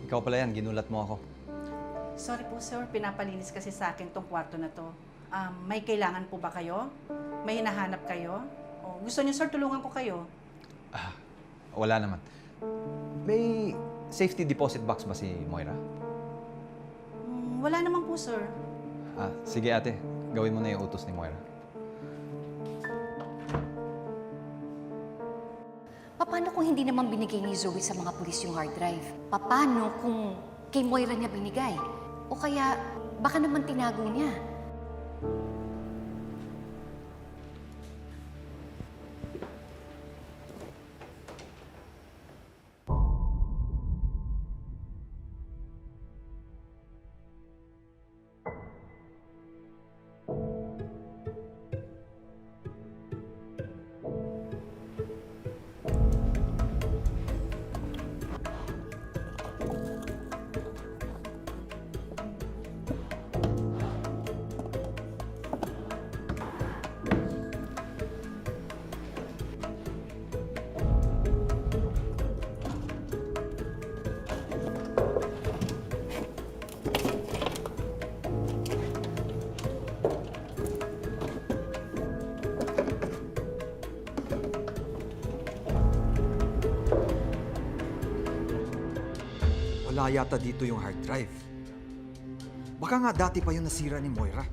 Ikaw pala yan, ginulat mo ako. Sorry po sir, pinapalinis kasi sa akin tong kwarto na to. May kailangan po ba kayo? May hinahanap kayo? O gusto niyo sir, tulungan ko kayo? Wala naman. May safety deposit box ba si Moira? Wala naman po sir. Sige ate, gawin mo na yung utos ni Moira. Paano kung hindi naman binigay ni Zoe sa mga pulis yung hard drive? Paano kung kay Moira niya binigay? O kaya baka naman tinago niya? Wala yata dito yung hard drive. Baka nga dati pa yung nasira ni Moira.